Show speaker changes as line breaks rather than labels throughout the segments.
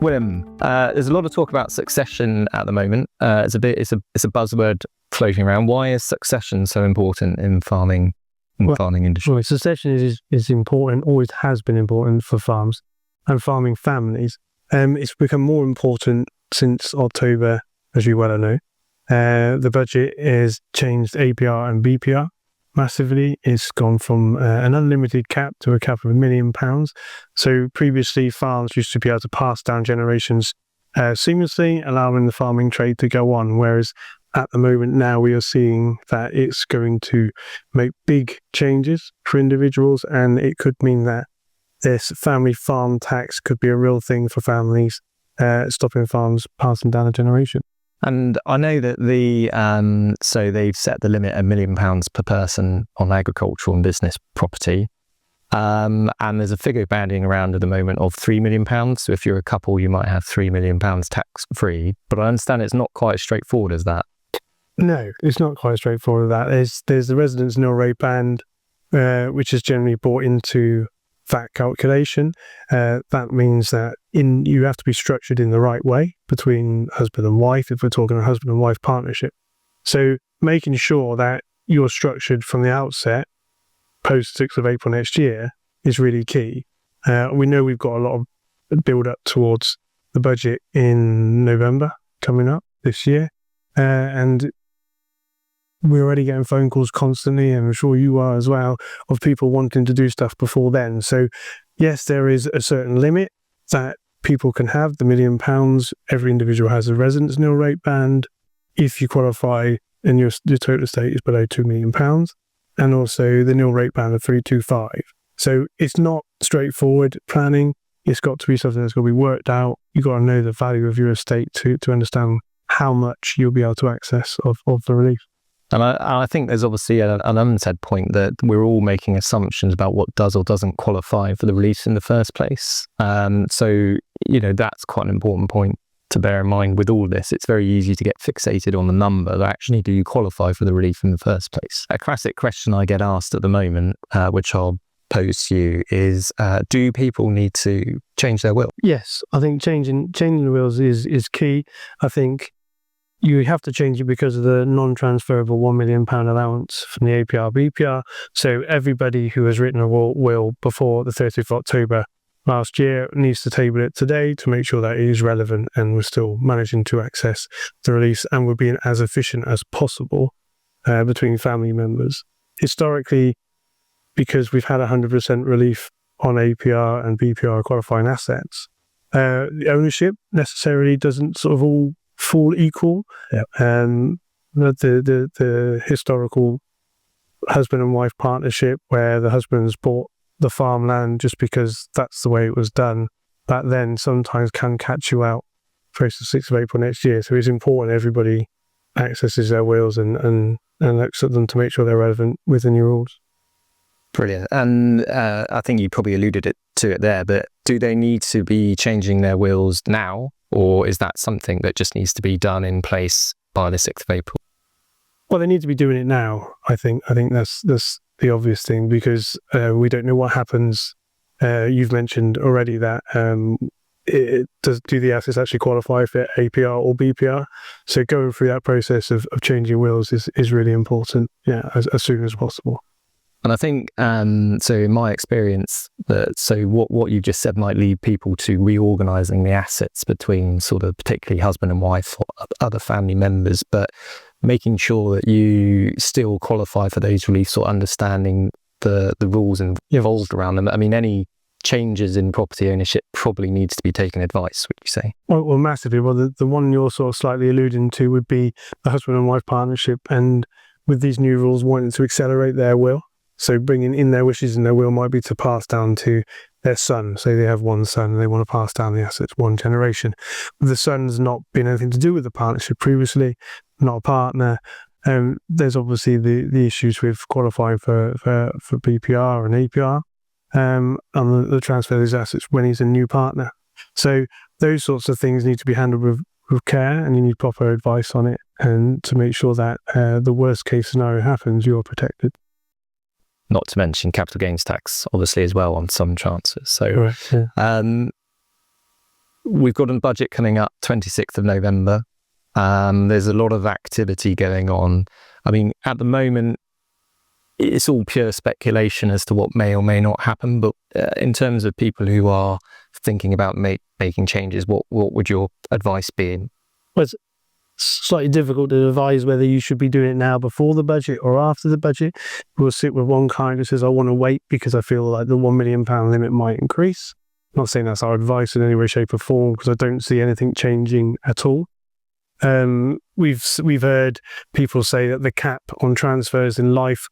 William, there's a lot of talk about succession at the moment. It's a buzzword floating around. Why is succession so important in farming industry?
Well, succession is important, always has been important for farms and farming families. It's become more important since October, as you well know. The budget has changed APR and BPR massively. It's gone from an unlimited cap to a cap of £1 million. So previously, farms used to be able to pass down generations seamlessly, allowing the farming trade to go on. Whereas at the moment now, we are seeing that it's going to make big changes for individuals, and it could mean that this family farm tax could be a real thing for families, stopping farms passing down a generation.
And I know that so they've set the limit at £1 million per person on agricultural and business property. And there's a figure banding around at the moment of £3 million. So if you're a couple, you might have £3 million tax free. But I understand it's not quite as straightforward as that.
No, it's not quite straightforward as that. There's the residence nil rate band, which is generally brought into that calculation. That means that you have to be structured in the right way between husband and wife, if we're talking a husband and wife partnership. So making sure that you're structured from the outset post 6th of April next year is really key. We know we've got a lot of build up towards the budget in November coming up this year, and we're already getting phone calls constantly, and I'm sure you are as well, of people wanting to do stuff before then. So yes, there is a certain limit that people can have, the £1 million. Every individual has a residence nil rate band if you qualify and your total estate is below £2 million, and also the nil rate band of 325. So it's not straightforward planning. It's got to be something that's got to be worked out. You've got to know the value of your estate to understand how much you'll be able to access of the relief.
And I think there's obviously an unsaid point that we're all making assumptions about what does or doesn't qualify for the release in the first place. So, that's quite an important point to bear in mind with all this. It's very easy to get fixated on the number, but actually, do you qualify for the relief in the first place? A classic question I get asked at the moment, which I'll pose to you, is do people need to change their will?
Yes, I think changing the wills is key. I think you have to change it because of the non-transferable £1 million allowance from the APR BPR. So everybody who has written a will before the 30th of October last year needs to table it today to make sure that it is relevant and we're still managing to access the release and we're being as efficient as possible between family members. Historically, because we've had 100% relief on APR and BPR qualifying assets, the ownership necessarily doesn't sort of all fall equal.
Yep.
The historical husband and wife partnership where the husband's bought the farmland just because that's the way it was done back then sometimes can catch you out post the 6th of April next year. So it's important everybody accesses their wills and looks at them to make sure they're relevant with the new rules.
Brilliant. And I think you probably alluded to it there, but do they need to be changing their wills now? Or is that something that just needs to be done in place by the 6th of April?
Well, they need to be doing it now, I think. I think that's the obvious thing because we don't know what happens. You've mentioned already that do the assets actually qualify for APR or BPR? So going through that process of changing wills is really important, as soon as possible.
And I think, so in my experience, what you just said might lead people to reorganising the assets between sort of particularly husband and wife or other family members, but making sure that you still qualify for those reliefs or understanding the rules involved around them. I mean, any changes in property ownership probably needs to be taken advice, would you say?
Well, massively. Well, the one you're sort of slightly alluding to would be the husband and wife partnership, and with these new rules wanting to accelerate their will. So bringing in their wishes in their will might be to pass down to their son. Say they have one son and they want to pass down the assets one generation. The son's not been anything to do with the partnership previously, not a partner. There's obviously the issues with qualifying for BPR and APR and the transfer of these assets when he's a new partner. So those sorts of things need to be handled with care, and you need proper advice on it, and to make sure that the worst case scenario happens, you're protected.
Not to mention capital gains tax, obviously, as well on some transfers. So,
Correct, yeah.
we've got a budget coming up 26th of November. There's a lot of activity going on. I mean, at the moment, it's all pure speculation as to what may or may not happen. But in terms of people who are thinking about making changes, what would your advice be?
Well, it's slightly difficult to advise whether you should be doing it now before the budget or after the budget. We'll sit with one client who says, I want to wait because I feel like the £1 million limit might increase. I'm not saying that's our advice in any way, shape or form, because I don't see anything changing at all. We've heard people say that the cap on transfers in life,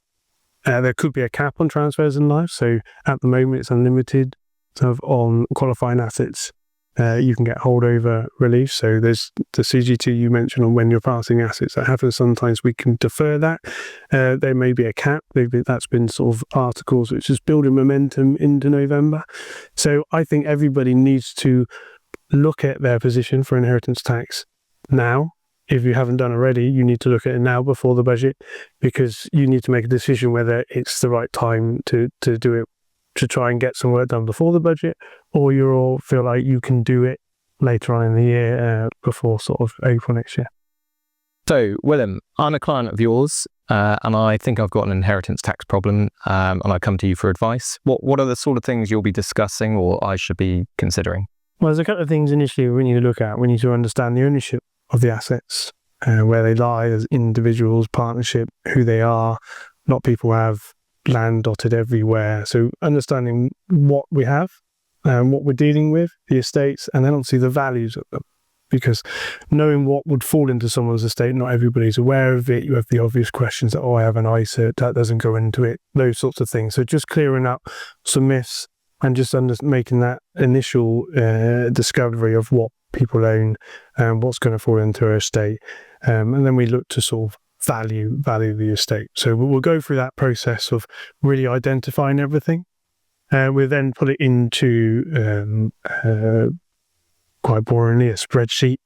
there could be a cap on transfers in life. So at the moment, it's unlimited on qualifying assets. You can get holdover relief. So there's the CGT you mentioned on when you're passing assets that happens. Sometimes we can defer that. There may be a cap. That's been sort of articles which is building momentum into November. So I think everybody needs to look at their position for inheritance tax now. If you haven't done already, you need to look at it now before the budget, because you need to make a decision whether it's the right time to do it, to try and get some work done before the budget, or you all feel like you can do it later on in the year, before sort of April next year.
So, Willem, I'm a client of yours, and I think I've got an inheritance tax problem, and I come to you for advice. What are the sort of things you'll be discussing or I should be considering?
Well, there's a couple of things initially we need to look at. We need to understand the ownership of the assets, where they lie as individuals, partnership, who they are. A lot of people have land dotted everywhere. So understanding what we have and what we're dealing with, the estates, and then obviously the values of them. Because knowing what would fall into someone's estate, not everybody's aware of it. You have the obvious questions that, I have an ISA, that doesn't go into it, those sorts of things. So just clearing up some myths and just making that initial discovery of what people own and what's going to fall into our estate. And then we look to sort of value the estate. So we'll go through that process of really identifying everything. We'll then put it into, quite boringly, a spreadsheet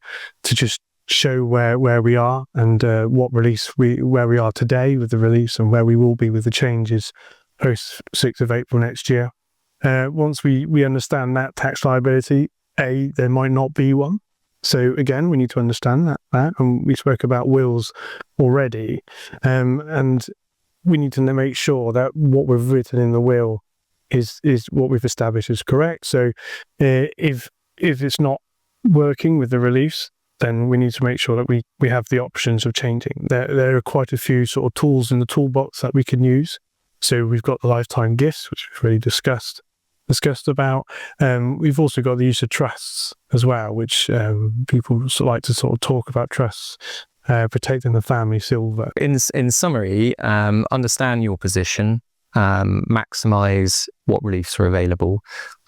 to just show where we are and what release where we are today with the release and where we will be with the changes post 6th of April next year. Once we understand that tax liability, there might not be one. So again, we need to understand that. And we spoke about wills already. And we need to make sure that what we've written in the will is what we've established is correct. So if it's not working with the release, then we need to make sure that we have the options of changing. There are quite a few sort of tools in the toolbox that we can use. So we've got the lifetime gifts, which we've already discussed about. We've also got the use of trusts as well, which people like to sort of talk about trusts, protecting the family silver.
In summary, understand your position, maximise what reliefs are available,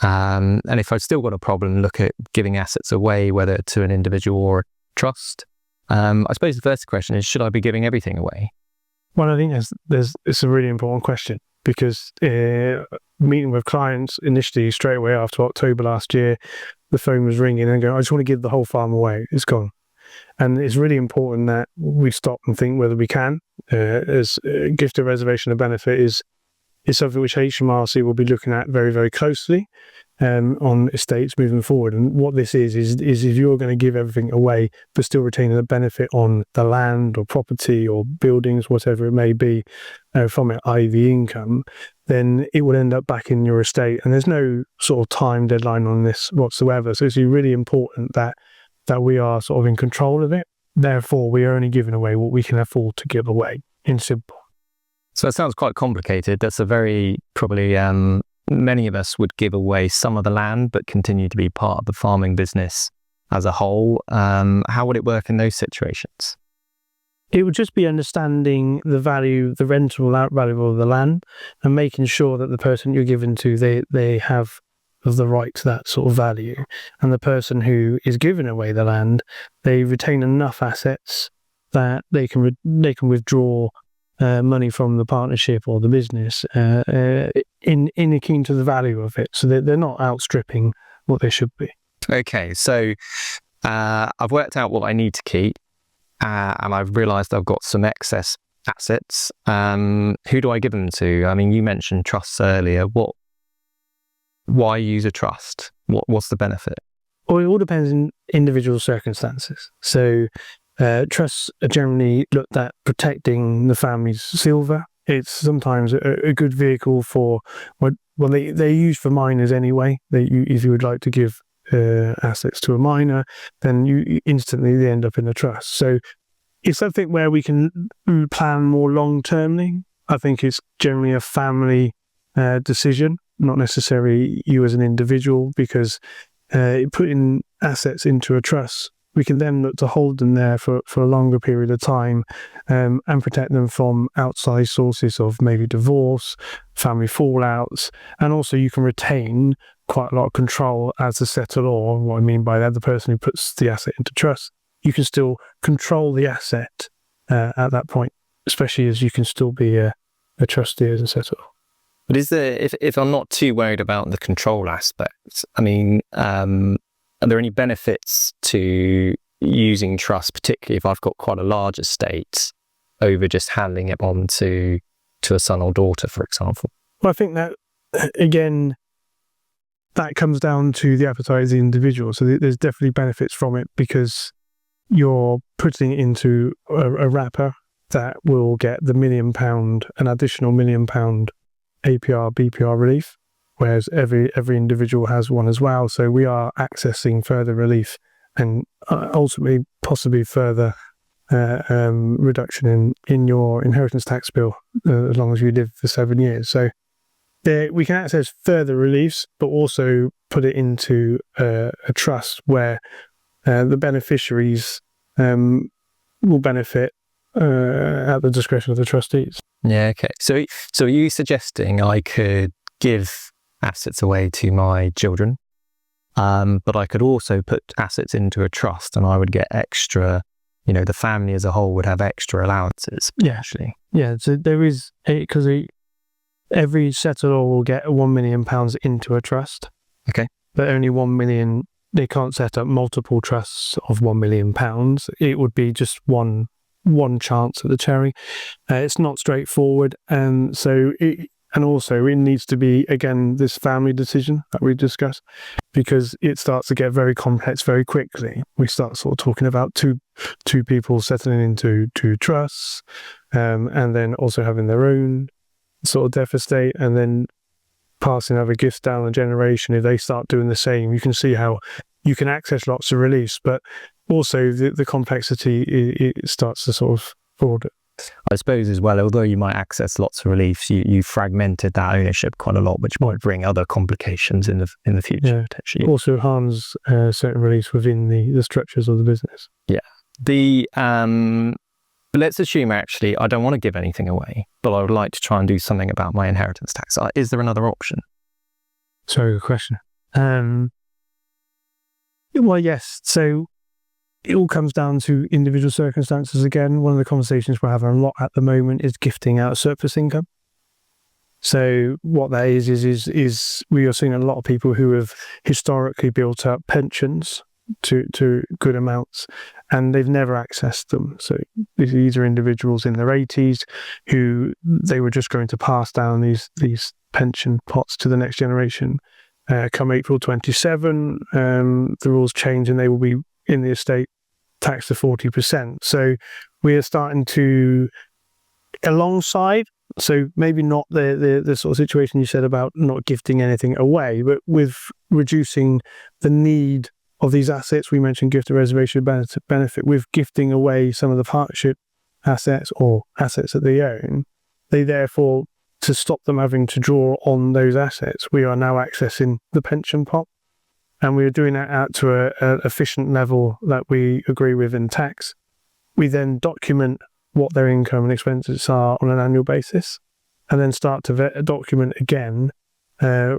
and if I've still got a problem, look at giving assets away, whether to an individual or a trust. I suppose the first question is, should I be giving everything away?
Well, I think it's a really important question, because meeting with clients initially straight away after October last year, the phone was ringing and going, I just want to give the whole farm away. It's gone. And it's really important that we stop and think whether we can. As gift of reservation of benefit is something which HMRC will be looking at very, very closely on estates moving forward. And what this is if you're going to give everything away but still retaining the benefit on the land or property or buildings, whatever it may be, from it, i.e. the income, then it will end up back in your estate. And there's no sort of time deadline on this whatsoever. So it's really important that we are sort of in control of it. Therefore, we are only giving away what we can afford to give away, in simple.
So it sounds quite complicated. That's a very, probably, many of us would give away some of the land, but continue to be part of the farming business as a whole. How would it work in those situations?
It would just be understanding the value, the rental value of the land, and making sure that the person you're giving to, they have the right to that sort of value. And the person who is giving away the land, they retain enough assets that they can withdraw money from the partnership or the business in akin to the value of it, so that they're not outstripping what they should be.
Okay, so I've worked out what I need to keep, and I've realised I've got some excess assets. Who do I give them to? I mean, you mentioned trusts earlier. Why use a trust? What's the benefit?
Or it all depends on individual circumstances. So trusts are generally looked at protecting the family's silver. It's sometimes a good vehicle for they're used for minors anyway. If you would like to give assets to a minor, then you instantly they end up in a trust. So it's something where we can plan more long-termly. I think it's generally a family decision, not necessarily you as an individual, because putting assets into a trust, we can then look to hold them there for a longer period of time and protect them from outside sources of maybe divorce, family fallouts, and also you can retain quite a lot of control as the settlor. What I mean by that, the person who puts the asset into trust, you can still control the asset at that point, especially as you can still be a trustee as a settlor.
But is there, if I'm not too worried about the control aspect, I mean, are there any benefits to using trust, particularly if I've got quite a large estate, over just handing it on to a son or daughter, for example?
Well, I think that, again, that comes down to the appetite of the individual. So there's definitely benefits from it because you're putting it into a wrapper that will get the £1 million, an additional £1 million APR, BPR relief, whereas every individual has one as well. So we are accessing further relief and ultimately possibly further reduction in your inheritance tax bill as long as you live for 7 years. So we can access further reliefs, but also put it into a trust where the beneficiaries will benefit at the discretion of the trustees.
Yeah, okay. So are you suggesting I could give assets away to my children, but I could also put assets into a trust and I would get extra, the family as a whole would have extra allowances, actually?
Yeah, so there is, because every settlor will get £1 million into a trust.
Okay.
But only 1 million, they can't set up multiple trusts of £1 million. It would be just one chance at the cherry. It's not straightforward, and also it needs to be, again, this family decision that we discussed, because it starts to get very complex very quickly. We start sort of talking about two people settling into two trusts, and then also having their own sort of death estate, and then passing other gifts down the generation. If they start doing the same, you can see how you can access lots of reliefs, but also the complexity, it starts to sort of broaden.
I suppose as well, although you might access lots of reliefs, you fragmented that ownership quite a lot, which might bring other complications in the future, potentially.
Also harms certain reliefs within the structures of the business.
Yeah. But let's assume, actually, I don't want to give anything away, but I would like to try and do something about my inheritance tax. Is there another option?
Sorry, good question. Well, yes. So it all comes down to individual circumstances again. One of the conversations we're having a lot at the moment is gifting out surplus income. So what that is we are seeing a lot of people who have historically built up pensions to good amounts, and they've never accessed them. So these are individuals in their 80s who they were just going to pass down these pension pots to the next generation. Come April 27, the rules change and they will be in the estate taxed to 40%. So we are starting to, alongside, so maybe not the sort of situation you said about not gifting anything away, but with reducing the need of these assets. We mentioned gift of reservation benefit. With gifting away some of the partnership assets or assets that they own, they therefore, to stop them having to draw on those assets, we are now accessing the pension pot, and we are doing that out to an efficient level that we agree with in tax. We then document what their income and expenses are on an annual basis, and then start to document again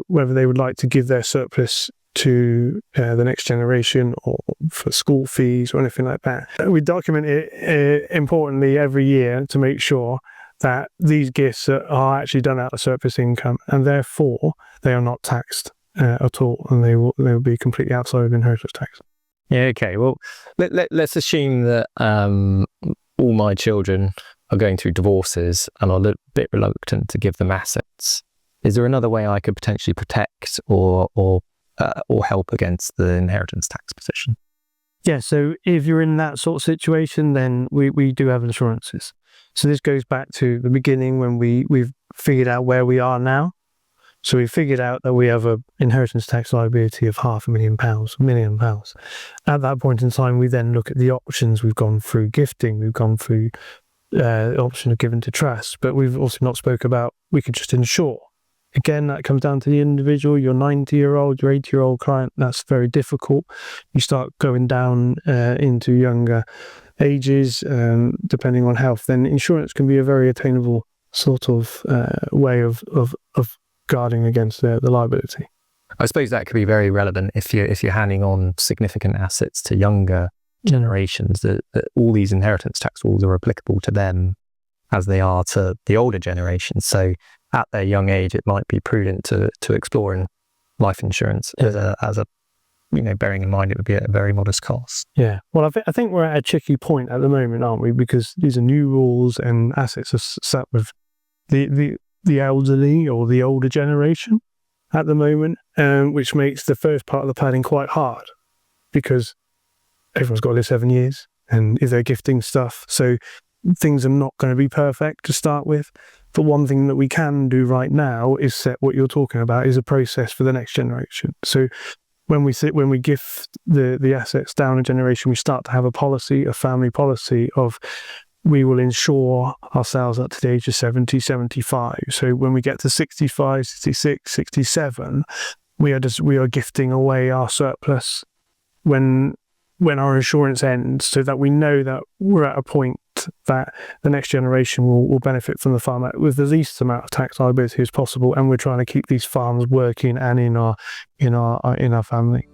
whether they would like to give their surplus to the next generation or for school fees or anything like that. We document it importantly every year to make sure that these gifts are actually done out of surplus income, and therefore they are not taxed at all, and they will be completely outside of inheritance tax.
Yeah, okay. Well, let's assume that all my children are going through divorces and are a little bit reluctant to give them assets. Is there another way I could potentially protect or or help against the inheritance tax position.
Yeah, so if you're in that sort of situation, then we do have insurances. So this goes back to the beginning when we've figured out where we are now. So we figured out that we have an inheritance tax liability of £500,000, £1 million. At that point in time, we then look at the options. We've gone through gifting, we've gone through the option of given to trust, but we've also not spoke about we could just insure. Again, that comes down to the individual. Your 90-year-old, your 80-year-old client, that's very difficult. You start going down into younger ages, depending on health, then insurance can be a very attainable sort of way of guarding against the liability.
I suppose that could be very relevant if you're handing on significant assets to younger generations, that all these inheritance tax rules are applicable to them as they are to the older generation. So at their young age, it might be prudent to explore in life insurance as a bearing in mind it would be at a very modest cost.
Yeah. Well, I think we're at a tricky point at the moment, aren't we? Because these are new rules and assets are sat with the elderly or the older generation at the moment, which makes the first part of the planning quite hard because everyone's got to live 7 years, and if they're gifting stuff, so things are not going to be perfect to start with. But one thing that we can do right now is set what you're talking about is a process for the next generation. So when we gift the assets down a generation, we start to have a policy, a family policy of we will insure ourselves up to the age of 70, 75. So when we get to 65, 66, 67, we are gifting away our surplus when our insurance ends, so that we know that we're at a point that the next generation will benefit from the farm with the least amount of tax liability as possible, and we're trying to keep these farms working and in our family.